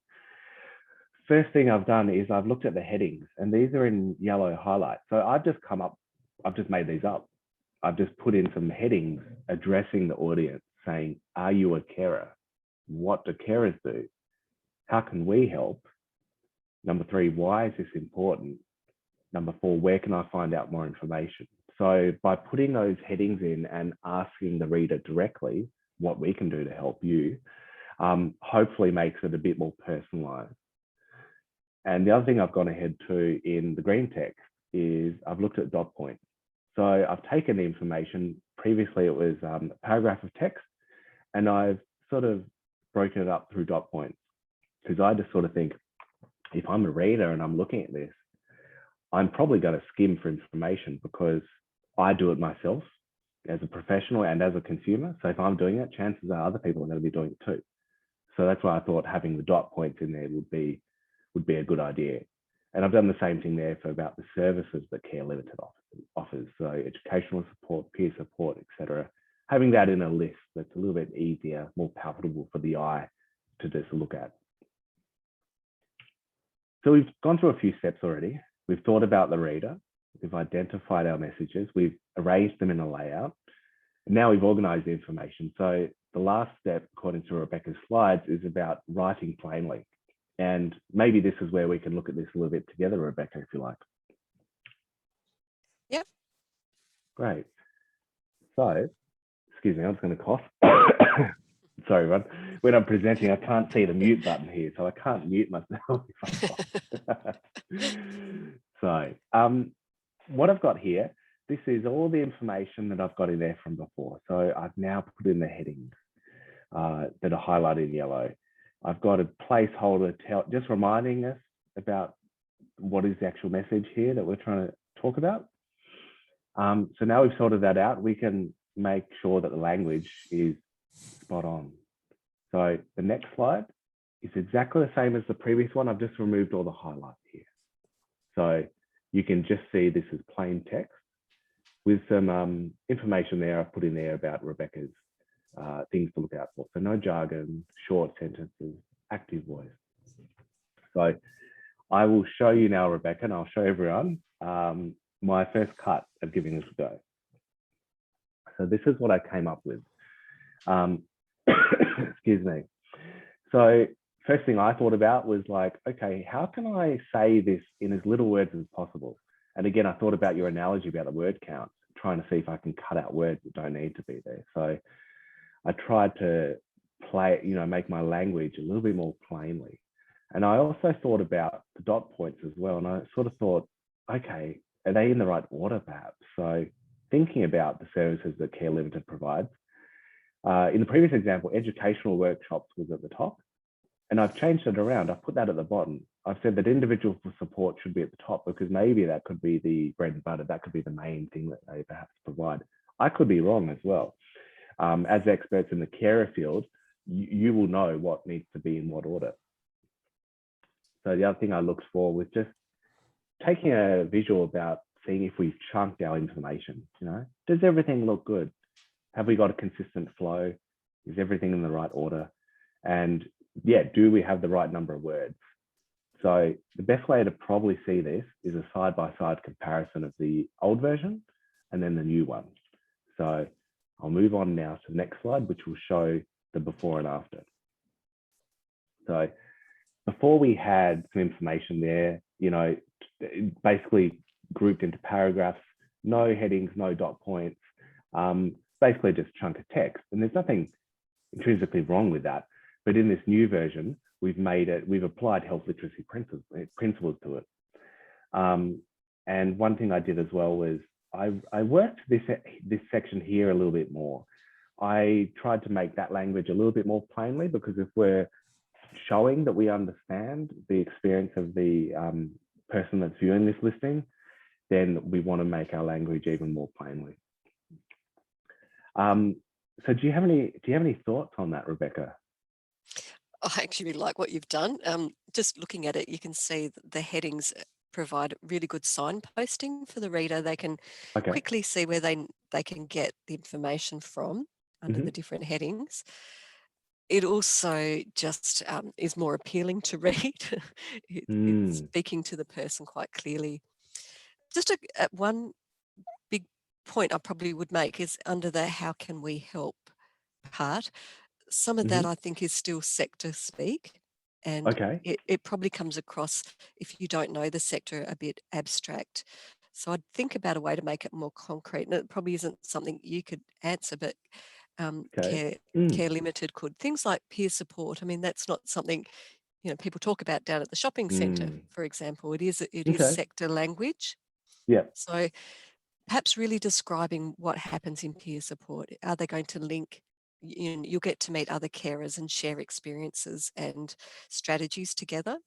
First thing I've done is I've looked at the headings, and these are in yellow highlight. So I've just made these up. I've just put in some headings addressing the audience, saying, are you a carer? What do carers do? How can we help? Number 3, why is this important? Number 4, where can I find out more information? So by putting those headings in and asking the reader directly what we can do to help you, hopefully makes it a bit more personalized. And the other thing I've gone ahead to in the green text is I've looked at dot points. So I've taken the information, previously it was a paragraph of text, and I've sort of broken it up through dot points, because I just sort of think, if I'm a reader and I'm looking at this, I'm probably going to skim for information because I do it myself as a professional and as a consumer. So if I'm doing it, chances are other people are going to be doing it too. So that's why I thought having the dot points in there would be a good idea. And I've done the same thing there for about the services that Care Limited offers. So educational support, peer support, etc. Having that in a list that's a little bit easier, more palatable for the eye to just look at. So we've gone through a few steps already. We've thought about the reader. We've identified our messages. We've arranged them in a layout. And now we've organized the information. So the last step, according to Rebecca's slides, is about writing plainly. And maybe this is where we can look at this a little bit together, Rebecca, if you like. Yep. Great. So, excuse me, I'm just going to cough. Sorry, everyone. When I'm presenting, I can't see the mute button here, so I can't mute myself if I cough. So, what I've got here, this is all the information that I've got in there from before. So I've now put in the headings that are highlighted in yellow. I've got a placeholder just reminding us about what is the actual message here that we're trying to talk about. So now we've sorted that out, we can make sure that the language is spot on. So the next slide is exactly the same as the previous one. I've just removed all the highlights here. So you can just see this is plain text with some information there I've put in there about Rebecca's things to look out for. So no jargon, short sentences, active voice. So I will show you now, Rebecca, and I'll show everyone my first cut of giving this a go. So this is what I came up with. Excuse me. So first thing I thought about was like, okay, how can I say this in as little words as possible? And again, I thought about your analogy about the word count, trying to see if I can cut out words that don't need to be there. So I tried to make my language a little bit more plainly. And I also thought about the dot points as well. And I sort of thought, okay, are they in the right order perhaps? So thinking about the services that Care Limited provides. In the previous example, educational workshops was at the top. And I've changed it around. I've put that at the bottom. I've said that individual support should be at the top because maybe that could be the bread and butter. That could be the main thing that they perhaps provide. I could be wrong as well. As experts in the carer field, you will know what needs to be in what order. So the other thing I looked for was just taking a visual about seeing if we've chunked our information. Does everything look good? Have we got a consistent flow? Is everything in the right order? And yeah, do we have the right number of words? So the best way to probably see this is a side-by-side comparison of the old version and then the new one. So I'll move on now to the next slide, which will show the before and after. So before we had some information there, basically grouped into paragraphs, no headings, no dot points, basically just a chunk of text. And there's nothing intrinsically wrong with that. But in this new version, we've applied health literacy principles to it. And one thing I did as well was I worked this section here a little bit more. I tried to make that language a little bit more plainly, because if we're showing that we understand the experience of the person that's viewing this listing, then we want to make our language even more plainly. So do you have any thoughts on that, Rebecca? I actually like what you've done. Just looking at it, you can see that the headings provide really good signposting for the reader. They can quickly see where they can get the information from under the different headings. It also just is more appealing to read. It's speaking to the person quite clearly. Just one big point I probably would make is under the how can we help part. Some of that I think is still sector speak, and it probably comes across, if you don't know the sector, a bit abstract. So I'd think about a way to make it more concrete, and it probably isn't something you could answer, but Care Limited could. Things like peer support, I mean, that's not something people talk about down at the shopping centre, for example. It is sector language. Yeah. So perhaps really describing what happens in peer support. Are they going to link? You'll get to meet other carers and share experiences and strategies together.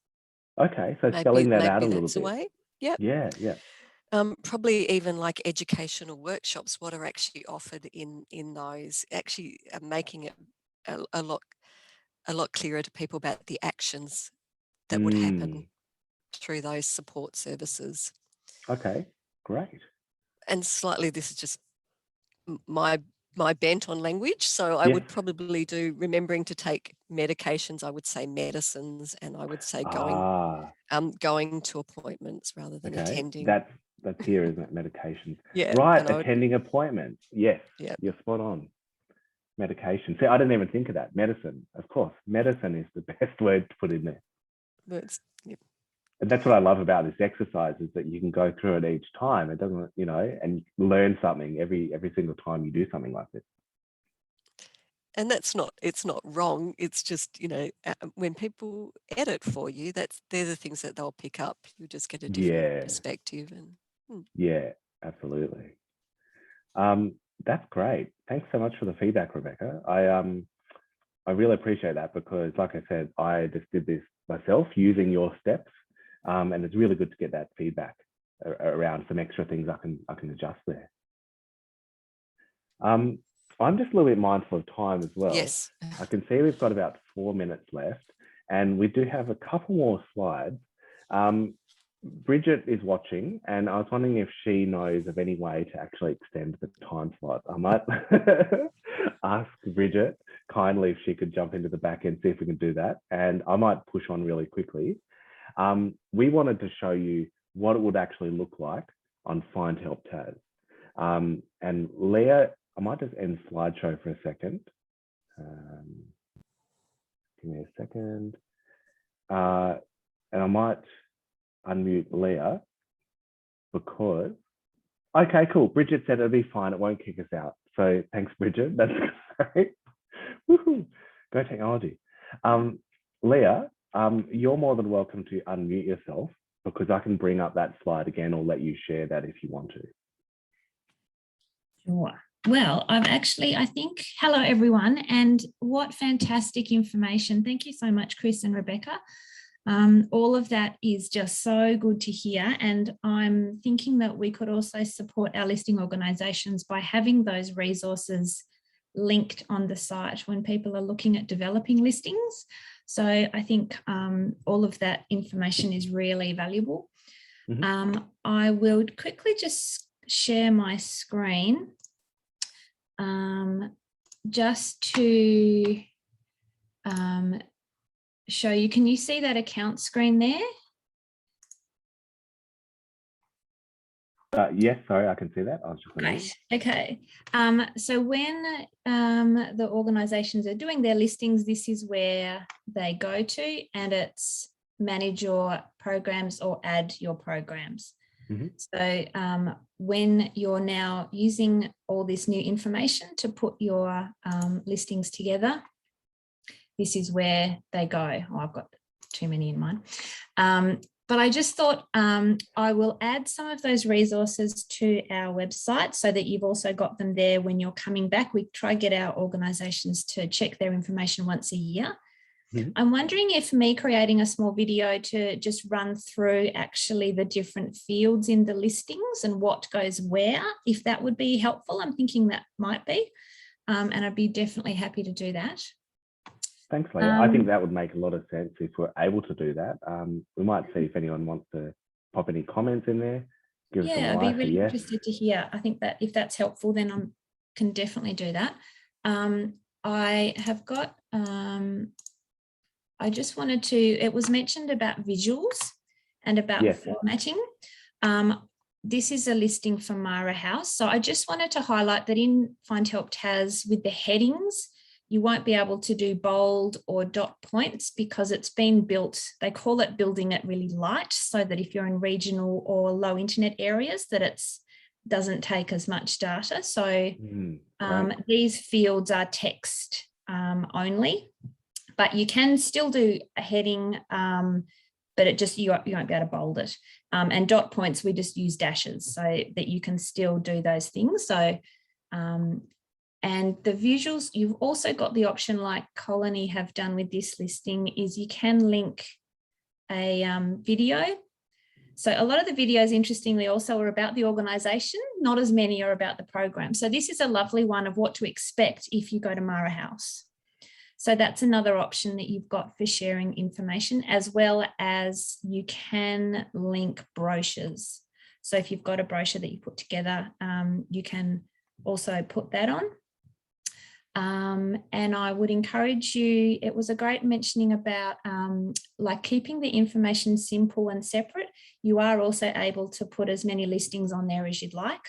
Okay, so spelling that out a little that's a bit. way. Yep. Yeah, yeah. Probably even like educational workshops, what are actually offered in those, actually making it a lot clearer to people about the actions that would happen through those support services. Okay, great. And slightly, this is just my bent on language. So I Yeah. would probably do remembering to take medications. I would say medicines, and I would say going to appointments rather than attending. That's here, isn't it? Medications. Yeah. Right, attending appointments. Yes, yeah. You're spot on. Medication. See, I didn't even think of that. Medicine, of course. Medicine is the best word to put in there. And that's what I love about this exercise, is that you can go through it each time. It doesn't, and learn something every single time you do something like this. And it's not wrong. It's just, when people edit for you, they're the things that they'll pick up. You just get a different perspective. And yeah, absolutely. That's great. Thanks so much for the feedback, Rebecca. I really appreciate that, because like I said, I just did this myself using your steps. And it's really good to get that feedback around some extra things I can adjust there. I'm just a little bit mindful of time as well. Yes. I can see we've got about 4 minutes left, and we do have a couple more slides. Bridget is watching, and I was wondering if she knows of any way to actually extend the time slot. I might ask Bridget kindly if she could jump into the back end, see if we can do that. And I might push on really quickly. We wanted to show you what it would actually look like on FindHelpTAS. And Leah, I might just end slideshow for a second. Give me a second. And I might unmute Leah, because, okay, cool. Bridget said it'll be fine. It won't kick us out. So thanks, Bridget. That's great. Woohoo. Go technology. Leah, you're more than welcome to unmute yourself, because I can bring up that slide again, or let you share that if you want to. Sure. Well, hello everyone, and what fantastic information. Thank you so much, Chris and Rebecca. All of that is just so good to hear, and I'm thinking that we could also support our listing organisations by having those resources linked on the site when people are looking at developing listings. So I think all of that information is really valuable. I will quickly just share my screen just to show you. Can you see that account screen there? Yes, sorry, I can see that. I was just Great. Okay. So when the organisations are doing their listings, this is where they go to, and it's manage your programs or add your programs. So when you're now using all this new information to put your listings together, this is where they go. Oh, I've got too many in mine. But I just thought I will add some of those resources to our website so that you've also got them there when you're coming back. We try to get our organisations to check their information once a year. I'm wondering if me creating a small video to just run through actually the different fields in the listings and what goes where, if that would be helpful. I'm thinking that might be, and I'd be definitely happy to do that. Thanks, Leah. I think that would make a lot of sense if we're able to do that. We might see if anyone wants to pop any comments in there. Give us I'd be really interested to hear. I think that if that's helpful, then I can definitely do that. I have got, I just wanted to, it was mentioned about visuals and about formatting. This is a listing for Myra House. So I just wanted to highlight that in FindHelpTAS with the headings, you won't be able to do bold or dot points because it's been built, they call it building it really light, so that if you're in regional or low internet areas, that it doesn't take as much data. So these fields are text only. but you can still do a heading, but it just, you won't be able to bold it. And dot points, we just use dashes so that you can still do those things. So, and the visuals, you've also got the option, like Colony have done with this listing, is you can link a video. So a lot of the videos, interestingly, also are about the organisation, not as many are about the program. So this is a lovely one of what to expect if you go to Mara House. So that's another option that you've got for sharing information, as well as you can link brochures. So if you've got a brochure that you put together, you can also put that on. And I would encourage you, it was a great mentioning about like keeping the information simple and separate. You are also able to put as many listings on there as you'd like.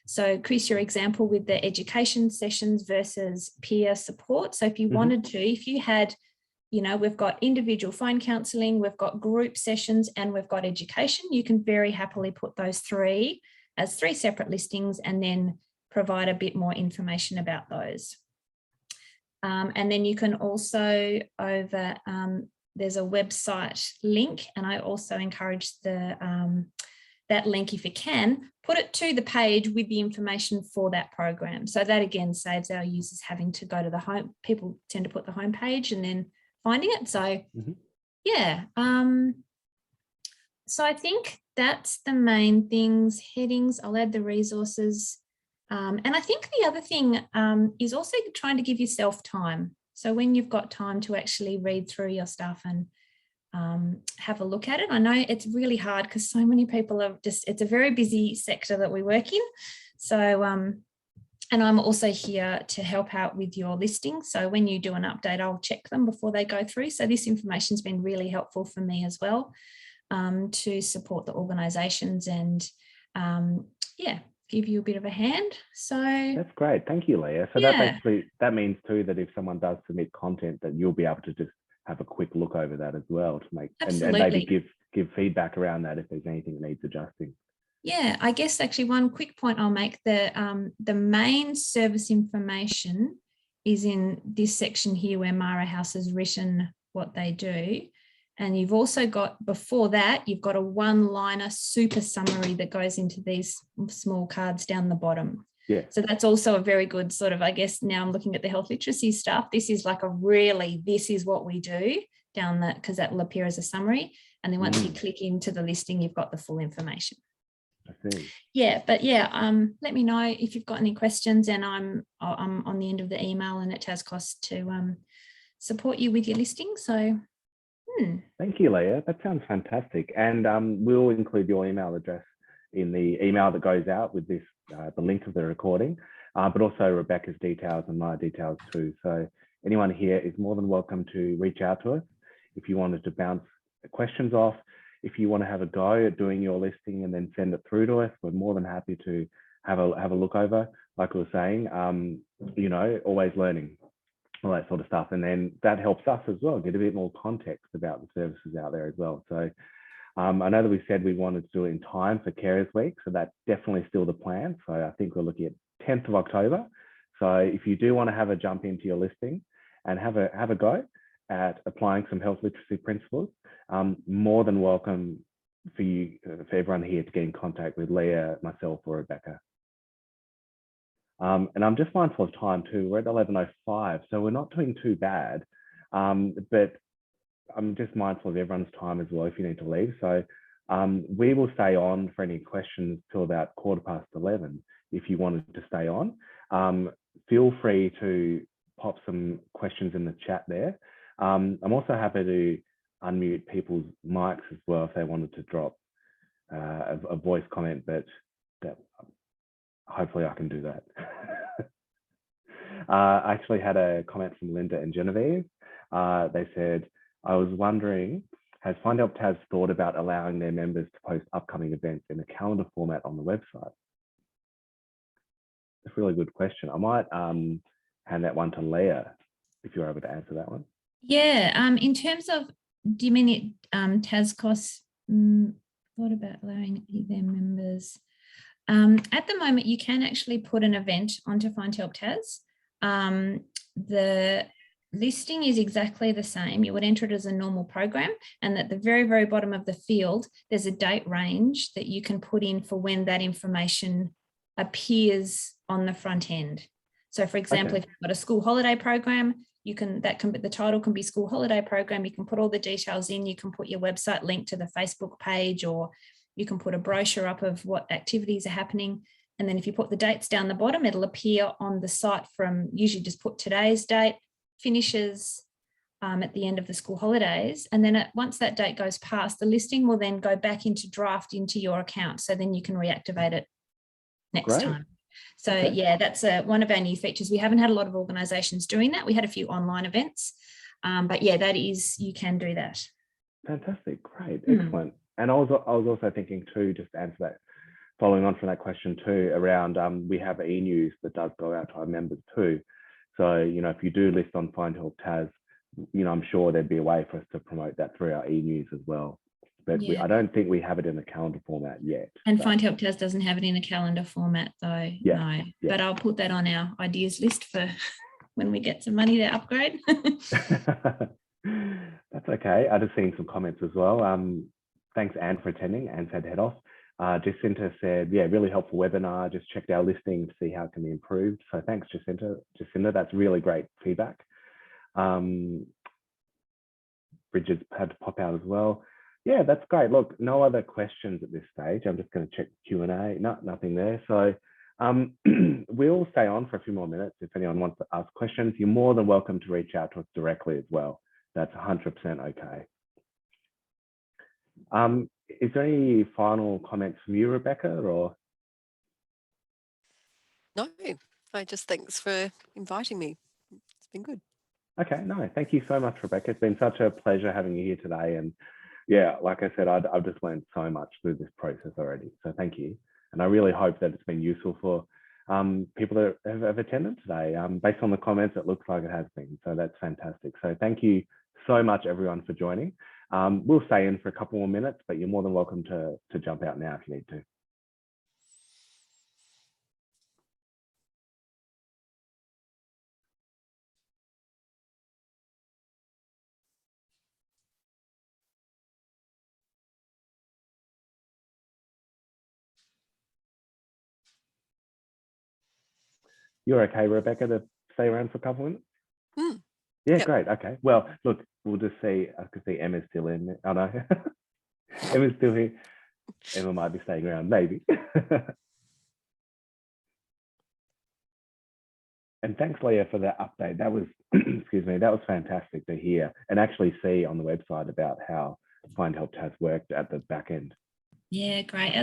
So Chris, your example with the education sessions versus peer support. So if you wanted to, if you had, you know, we've got individual phone counselling, we've got group sessions, and we've got education, you can very happily put those three as three separate listings and then provide a bit more information about those. And then you can also over, there's a website link, and I also encourage the that link, if you can, put it to the page with the information for that program. So that again saves our users having to go to the home. People tend to put the home page and then finding it. So yeah, so I think that's the main things. Headings, I'll add the resources. And I think the other thing is also trying to give yourself time. So when you've got time to actually read through your stuff and have a look at it. I know it's really hard because so many people are just, it's a very busy sector that we work in. So, and I'm also here to help out with your listing. So when you do an update, I'll check them before they go through. So this information has been really helpful for me as well to support the organisations and yeah, give you a bit of a hand. So that's great. Thank you, Leah. So yeah. that means too that if someone does submit content, that you'll be able to just have a quick look over that as well to make and maybe give feedback around that if there's anything that needs adjusting. Yeah, I guess actually one quick point I'll make, the main service information is in this section here where Mara House has written what they do. And you've also got, before that, you've got a one-liner super summary that goes into these small cards down the bottom. Yeah. So that's also a very good sort of, I guess now I'm looking at the health literacy stuff. This is like a really, this is what we do down that, because that will appear as a summary. And then once you click into the listing, you've got the full information. I see. Yeah, but yeah, let me know if you've got any questions, and I'm on the end of the email and at TasCOSS to support you with your listing. So thank you, Leah. That sounds fantastic. And we'll include your email address in the email that goes out with this, the link of the recording, but also Rebecca's details and my details too. So anyone here is more than welcome to reach out to us if you wanted to bounce questions off. If you want to have a go at doing your listing and then send it through to us, we're more than happy to have a look over. Like I was saying, you know, always learning, all that sort of stuff. And then that helps us as well, get a bit more context about the services out there as well. So I know that we said we wanted to do it in time for Carers Week, so that's definitely still the plan. So I think we're looking at 10th of October. So if you do want to have a jump into your listing and have a go at applying some health literacy principles, more than welcome for everyone here to get in contact with Leah, myself, or Rebecca. And I'm just mindful of time too. We're at 11:05, so we're not doing too bad. But I'm just mindful of everyone's time as well if you need to leave. So we will stay on for any questions till about 11:15 if you wanted to stay on. Feel free to pop some questions in the chat there. I'm also happy to unmute people's mics as well if they wanted to drop a voice comment, but hopefully I can do that. I actually had a comment from Linda and Genevieve. They said, I was wondering, has FindHelpTAS thought about allowing their members to post upcoming events in a calendar format on the website? That's a really good question. I might hand that one to Leah, if you're able to answer that one. Yeah, in terms of, do you mean it, TasCOSS thought about allowing their members? At the moment, you can actually put an event onto FindHelpTAS. listing is exactly the same. You would enter it as a normal program, and at the very, very bottom of the field, there's a date range that you can put in for when that information appears on the front end. So for example, if you've got a school holiday program, the title can be school holiday program. You can put all the details in. You can put your website link to the Facebook page, or you can put a brochure up of what activities are happening. And then if you put the dates down the bottom, it'll appear on the site from, usually just put today's date, finishes at the end of the school holidays. And then once that date goes past, the listing will then go back into draft into your account. So then you can reactivate it next time. So yeah, that's one of our new features. We haven't had a lot of organisations doing that. We had a few online events, but yeah, you can do that. Fantastic, great, excellent. And I was also thinking too, just to answer that, following on from that question too, around we have e-news that does go out to our members too. So, you know, if you do list on FindHelpTAS, you know, I'm sure there'd be a way for us to promote that through our e-news as well. But I don't think we have it in the calendar format yet. And FindHelpTAS doesn't have it in a calendar format though, no. Yeah. But I'll put that on our ideas list for when we get some money to upgrade. That's okay. I just seen some comments as well. Thanks, Anne, for attending. Anne said head off. Jacinta said, yeah, really helpful webinar. Just checked our listing to see how it can be improved. So thanks, Jacinta. That's really great feedback. Bridget's had to pop out as well. Yeah, that's great. Look, no other questions at this stage. I'm just going to check Q&A. No, nothing there. So we'll stay on for a few more minutes. If anyone wants to ask questions, you're more than welcome to reach out to us directly as well. That's 100% okay. Is there any final comments from you, Rebecca, or? No, just thanks for inviting me. It's been good. Okay, no, thank you so much, Rebecca. It's been such a pleasure having you here today. And yeah, like I said, I've just learned so much through this process already. So thank you. And I really hope that it's been useful for people that have attended today. Based on the comments, it looks like it has been. So that's fantastic. So thank you so much, everyone, for joining. We'll stay in for a couple more minutes, but you're more than welcome to jump out now if you need to. You're okay, Rebecca, to stay around for a couple of minutes? Yeah, yep. Great. Okay. Well, look, we'll just see. I can see Emma's still in there. Oh, no. Emma's still here. Emma might be staying around, maybe. And thanks, Leah, for that update. That was, excuse me, that was fantastic to hear and actually see on the website about how FindHelpTAS worked at the back end. Yeah, great. I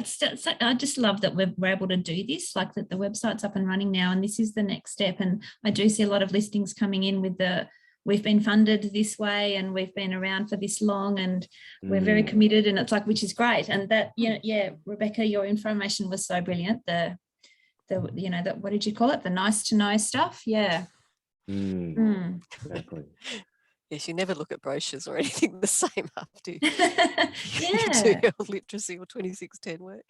just love that we're able to do this, like that the website's up and running now, and this is the next step. And I do see a lot of listings coming in with we've been funded this way and we've been around for this long and we're very committed, and it's like, which is great. And that, yeah, Rebecca, your information was so brilliant. What did you call it? The nice to know stuff. Yeah. Exactly. Yes, you never look at brochures or anything the same after you yeah. do health literacy or 2610 work.